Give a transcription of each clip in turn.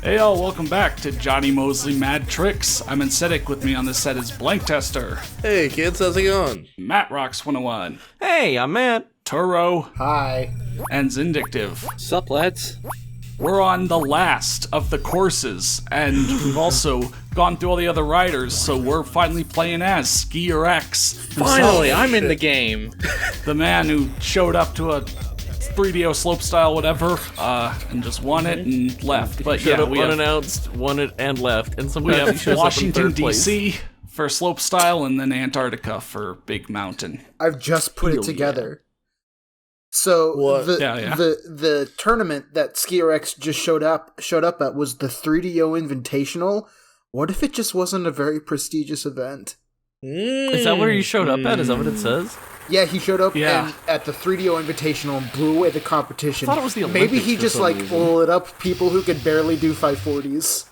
Hey all, welcome back to Jonny Moseley Mad Trix. I'm Acidic, with me on this set is Blank Tester. Hey kids, how's it going? Matt Rocks 101. Hey, I'm Matt. Turo. Hi. And Zindictive. Sup, lads? We're on the last of the courses, and we've also gone through all the other riders, so we're finally playing as Skier X. Finally, I'm in the game. The man who showed up to a 3DO slopestyle whatever, and just won it and left. But Showed yeah, up we have, unannounced, won it, and left. And we sometimes he have shows Washington, up in third place. D.C. for slopestyle, and then Antarctica for Big Mountain. I've just put Hell it together. So What? the tournament that Skier X just showed up at was the 3DO Invitational. What if it just wasn't a very prestigious event? Is that where he showed up at? Is that what it says? Yeah, he showed up Yeah. at the 3DO Invitational and blew away the competition. I thought it was the Maybe Olympics he for just some reason. lit up people who could barely do 540s.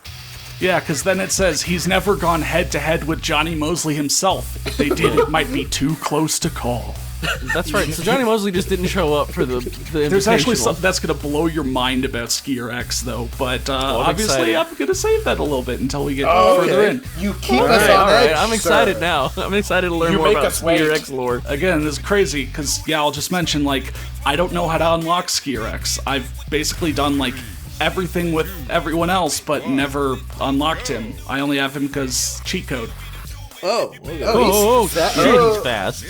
Yeah, because then it says he's never gone head-to-head with Jonny Moseley himself. If they did, it might be too close to call. That's right. So Jonny Moseley just didn't show up for the There's actually Invitational. something that's going to blow your mind about Skier X, though. But I'm obviously, excited. I'm going to save that a little bit until we get further in. You keep All us right, on all right. edge, I'm excited sir. now. I'm excited to learn You more make about us wait. Skier X lore. Again, this is crazy, because, yeah, I'll just mention, like, I don't know how to unlock Skier X. I've basically done, like, everything with everyone else, but never unlocked him. I only have him because cheat code. Oh, okay. Oh, that- shit, oh. he's fast.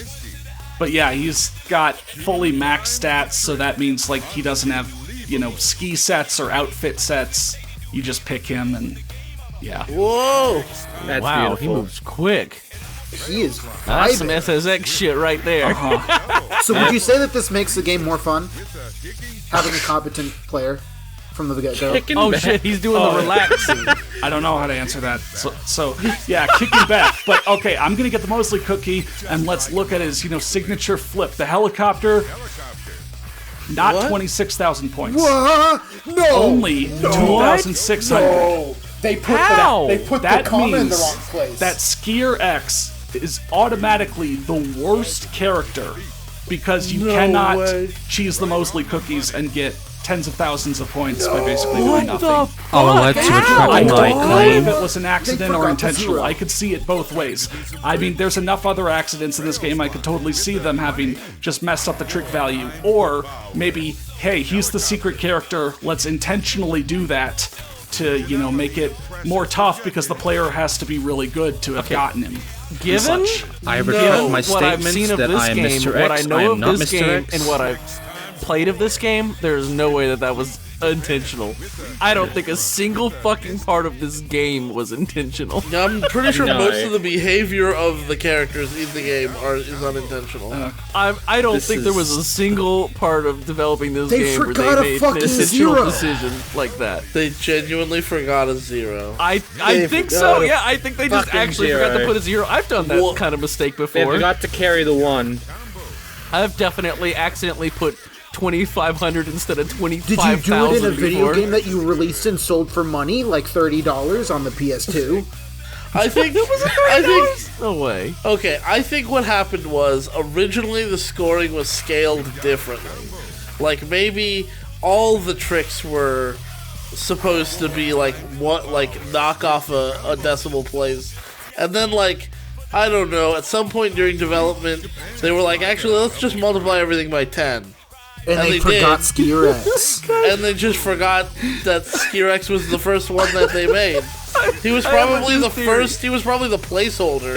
But yeah, he's got fully max stats, so that means, like, he doesn't have, you know, ski sets or outfit sets. You just pick him, and yeah. Whoa! That's Wow, beautiful. he moves quick. He is That's some vibing. SSX shit right there. So would you say that this makes the game more fun? Having a competent player from the get-go? Kicking Oh back. shit, he's doing the relaxing. I don't know how to answer that. So yeah, kicking back. But okay, I'm gonna get the Moseley cookie, and let's look at his, you know, signature flip. The helicopter, not What? 26,000 points. What? No! Only 2,600. No! They put How? They put That the comma in the means wrong place. that Skier X is automatically the worst character because you cannot way. cheese the Moseley cookies and get tens of thousands of points by basically doing What nothing. the I'll let you retract I my don't know claim. if it was an accident or forgot the intentional. zero. I could see it both ways. I mean, there's enough other accidents in this game. I could totally see them having just messed up the trick value. Or maybe, hey, he's the secret character. Let's intentionally do that to, you know, make it more tough because the player has to be really good to have gotten him. and Given such. I retract my what I've statements seen of that this I am game, Mr. what I X. know I am of not this Mr. game, X. and what I've played of this game, there's no way that that was intentional. I don't think a single fucking part of this game was intentional. I'm pretty sure No. most of the behavior of the characters in the game is unintentional. I don't This think there was is- a single part of developing this They game where forgot a they made an fucking intentional zero. decision like that. They genuinely forgot a zero. I They think forgot so. a Yeah, I think they just fucking actually forgot to zero. put a zero. I've done that Well, kind of mistake They before. forgot to carry the one. I've definitely accidentally put 2,500 instead of Did 25,000 you do it in a video before. game that you released and sold for money, like $30 on the PS2? I think. I think. No way. Okay, I think what happened was originally the scoring was scaled differently. Like maybe all the tricks were supposed to be like what, like knock off a decimal place, and then like I don't know. At some point during development, they were like, actually, let's just multiply everything by 10. And And they they forgot did. Skier X. And they just forgot that Skier X was the first one that they made. He was I have a probably new the theory. first. He was probably the placeholder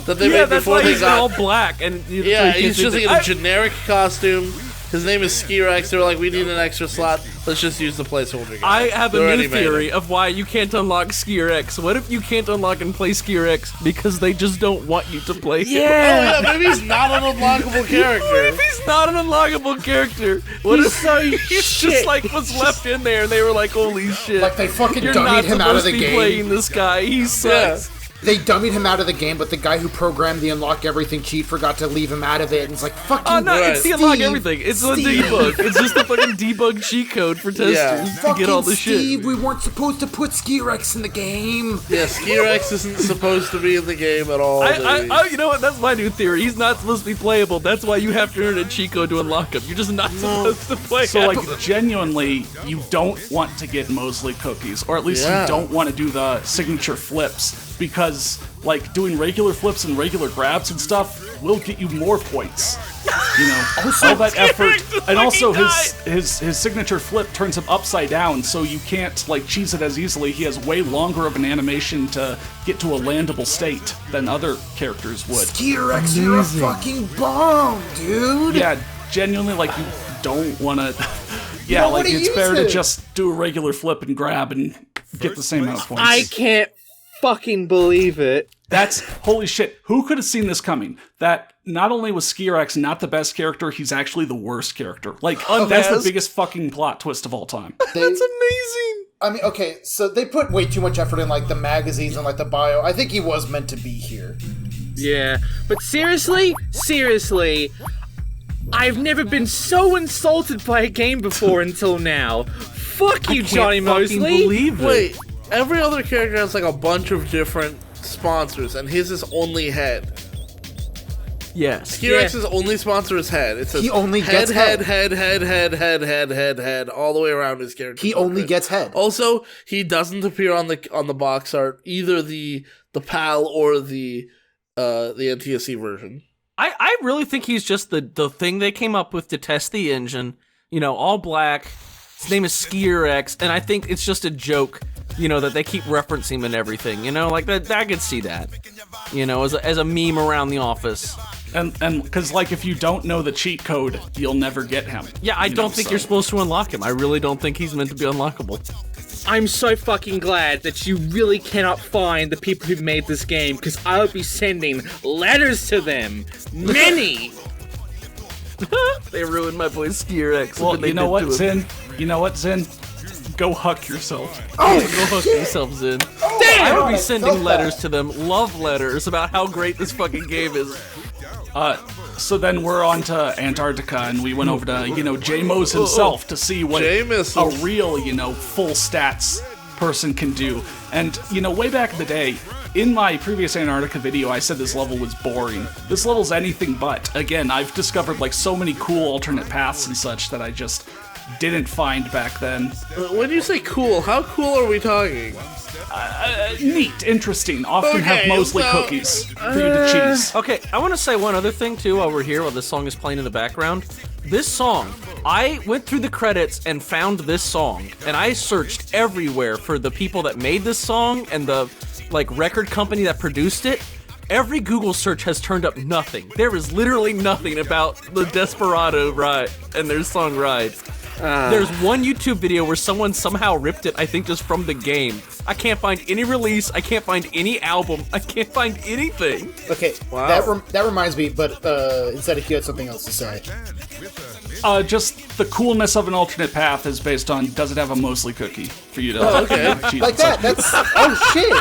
that they Yeah, made that's before why they he's all got. black and Yeah, he's just like in a generic costume. His name is Skier X. They were like, we need an extra slot. Let's just use the placeholder guy. I have They a already new made theory it. of why you can't unlock Skier X. What if you can't unlock and play Skier X because they just don't want you to play him? Oh yeah, maybe he's not an unlockable What if character. he's not an unlockable character? What if he's just like was left in there and they were like, holy shit. Like they fucking You're dummied not him out of supposed the to be game. playing this guy. He sucks. they dummied him out of the game, but the guy who programmed the unlock everything cheat forgot to leave him out of it, and it's like, fuck you, Oh no, it's the unlock Steve. everything. It's the debug. It's just the fucking debug cheat code for testers to get all the shit. Steve, we weren't supposed to put Skirex in the game. Yeah, Skirex isn't supposed to be in the game at all. You know what? That's my new theory. He's not supposed to be playable. That's why you have to earn a cheat code to unlock him. You're just not supposed to play So, him. like, genuinely, you don't want to get Moseley cookies, or at least Yeah. you don't want to do the signature flips, because, like, doing regular flips and regular grabs and stuff will get you more points. You know, all that effort, and also his signature flip turns him upside down, so you can't, like, cheese it as easily. He has way longer of an animation to get to a landable state than other characters would. Skirex, you're a fucking bomb, dude. Yeah, genuinely, like, you don't want to. Yeah, don't like, wanna it's use better to it. just do a regular flip and grab and get the same amount of points. I can't fucking believe it. That's holy shit. Who could have seen this coming? That not only was Skirex not the best character, he's actually the worst character. Like, that's the biggest fucking plot twist of all time. That's amazing. I mean, okay, so they put way too much effort in, like, the magazines and, like, the bio. I think he was meant to be here. Yeah, but seriously, I've never been so insulted by a game before until now. Fuck you, Jonny Fucking Moseley. believe it. Wait, every other character has like a bunch of different sponsors, and his is only head. Yes. Skirex's only sponsor is head. It says He only head, gets head, head. head, all the way around his character. He only gets head. Also, he doesn't appear on the box art, either the PAL or the NTSC version. I really think he's just the thing they came up with to test the engine. You know, all black. His name is Skirex, and I think it's just a joke. You know, that they keep referencing him and everything. You know, like that. I could see that. You know, as a meme around the office. And because, like, if you don't know the cheat code, you'll never get him. Yeah, I don't think you're supposed to unlock him. I really don't think he's meant to be unlockable. I'm so fucking glad that you really cannot find the people who made this game, because I'll be sending letters to them. Many! They ruined my boy Skirex. Well, they you know did what, to him. Zin? You know what, Zin? Go huck yourself. Go hook yourselves in. I would be sending felt letters that. to them, love letters about how great this fucking game is. So then we're on to Antarctica, and we went over to, J-Mos himself to see what a J-Missiles. real, full stats person can do. And, way back in the day, in my previous Antarctica video, I said this level was boring. This level's anything but. Again, I've discovered, like, so many cool alternate paths and such that I just didn't find back then. When you say cool, how cool are we talking? Neat, interesting, often have Okay, Moseley so, cookies for you to cheese. Okay, I want to say one other thing too while we're here, while this song is playing in the background. This song, I went through the credits and found this song, and I searched everywhere for the people that made this song and the record company that produced it. Every Google search has turned up nothing. There is literally nothing about the Desperado ride and their song Ride. There's one YouTube video where someone somehow ripped it, I think just from the game. I can't find any release, I can't find any album, I can't find anything. Okay, Wow. that reminds me, but instead if you had something else to say. Just the coolness of an alternate path is based on, does it have a Moseley cookie for you to okay. cheese Like and that, such. that's, oh shit!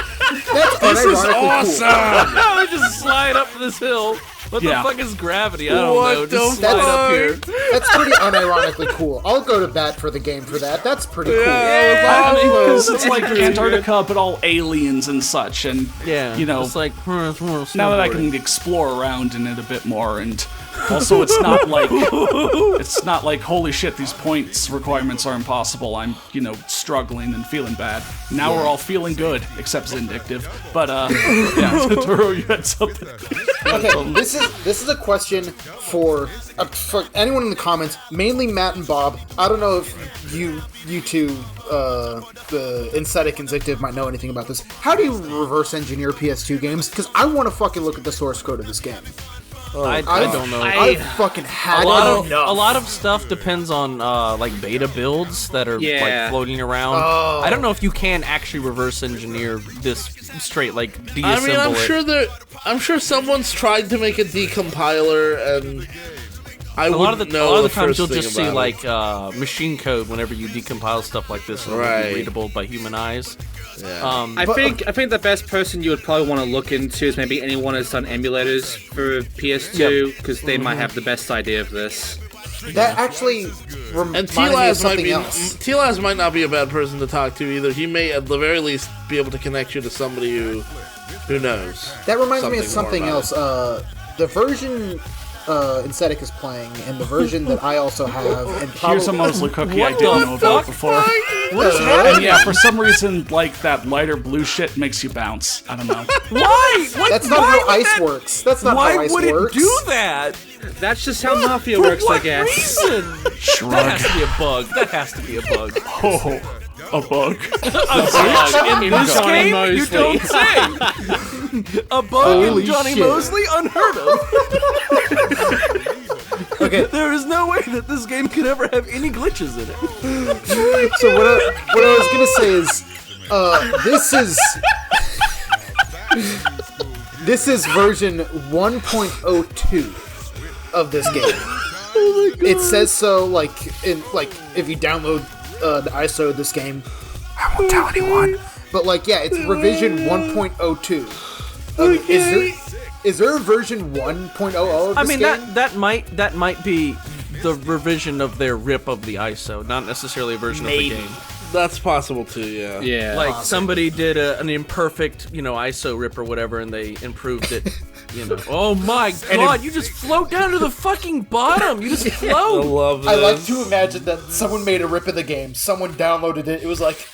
That's unironically cool. I just slide up this hill. What Yeah. the fuck is gravity? I don't What know. the Just slide up here. That's pretty unironically cool. I'll go to bat for the game for that. That's pretty cool. I mean, 'cause it's like pretty Antarctica, but all aliens and such, and Yeah, now it's like that I can explore around in it a bit more, and also it's not like holy shit, these points requirements are impossible. I'm struggling and feeling bad. Now we're all feeling good, except Zindictive. But yeah, Toro, you had something. Okay, this is a question for anyone in the comments, mainly Matt and Bob. I don't know if you two, the Insetic and Zictive might know anything about this. How do you reverse engineer PS2 games? Because I want to fucking look at the source code of this game. I don't know. I fucking had a lot enough. of stuff depends on beta builds that are Yeah. floating around. I don't know if you can actually reverse engineer this straight, deassemble I mean, it. I'm sure someone's tried to make a decompiler, and I A lot of wouldn't the know times you'll first just thing see about it. like machine code whenever you decompile stuff like this, and it'll Right. be readable by human eyes. Yeah. I think the best person you would probably want to look into is maybe anyone who's done emulators for PS2, because they might have the best idea of this. That actually And reminded me of T-Laz might something be else. T-Laz might not be a bad person to talk to either. He may at the very least be able to connect you to somebody who knows. That reminds me of something something more else. The version Insetic is playing, and the version that I also have, and Here's a probably Moseley cookie I What didn't the know about fuck? before. What's And happening? yeah, for some reason, like that lighter blue shit makes you bounce. I don't know. Why? that's not how ice works. That's not Why how ice would works. it do that? That's just how Mafia For works, what I guess. reason? That Shrug. has to be a bug. That has to be a bug. Oh, a bug. In this Johnny game, Moseley. you don't say. A bug Holy in Johnny shit. Moseley? Unheard of. Okay, There is no way that this game could ever have any glitches in it. so what I was gonna say is, this is version 1.02 of this game. It says so, like if you download the ISO of this game, I won't tell anyone. But like, yeah, it's revision 1.02. Is there a version 1.00 of this I mean, game? that might be the revision of their rip of the ISO, not necessarily a version of the game. That's possible too. Yeah. Yeah. Like somebody did an imperfect, ISO rip or whatever, and they improved it. Oh my god! You just float down to the fucking bottom. You just I float. love this. I like to imagine that someone made a rip of the game, someone downloaded it, it was like,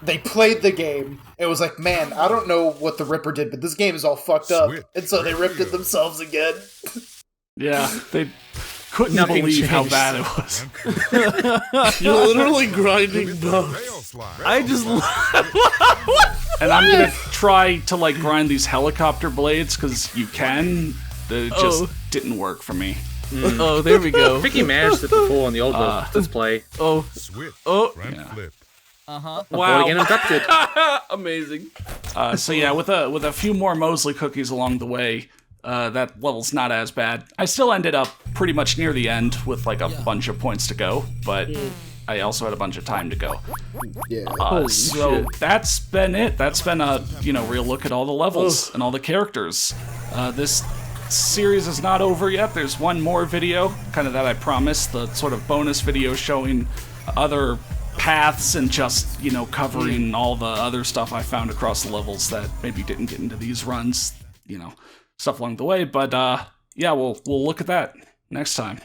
they played the game, it was like, man, I don't know what the Ripper did, but this game is all fucked up, and so they ripped it themselves again. Yeah, they couldn't Nothing believe how changed. bad it was. You're literally grinding bones. I just. And I'm gonna try to like grind these helicopter blades because you can. It just didn't work for me. Oh, there we go. I think you managed it before on the old Let's Play. Oh, oh, Flip. wow! Before getting abducted. Amazing. So yeah, with a few more Moseley cookies along the way, that level's not as bad. I still ended up pretty much near the end with like a bunch of points to go, but I also had a bunch of time to go. Yeah. So that's been it. That's been a real look at all the levels and all the characters. This series is not over yet. There's one more video, kind of that I promised, the sort of bonus video showing other paths and just covering all the other stuff I found across the levels that maybe didn't get into these runs, stuff along the way. But yeah, we'll look at that next time.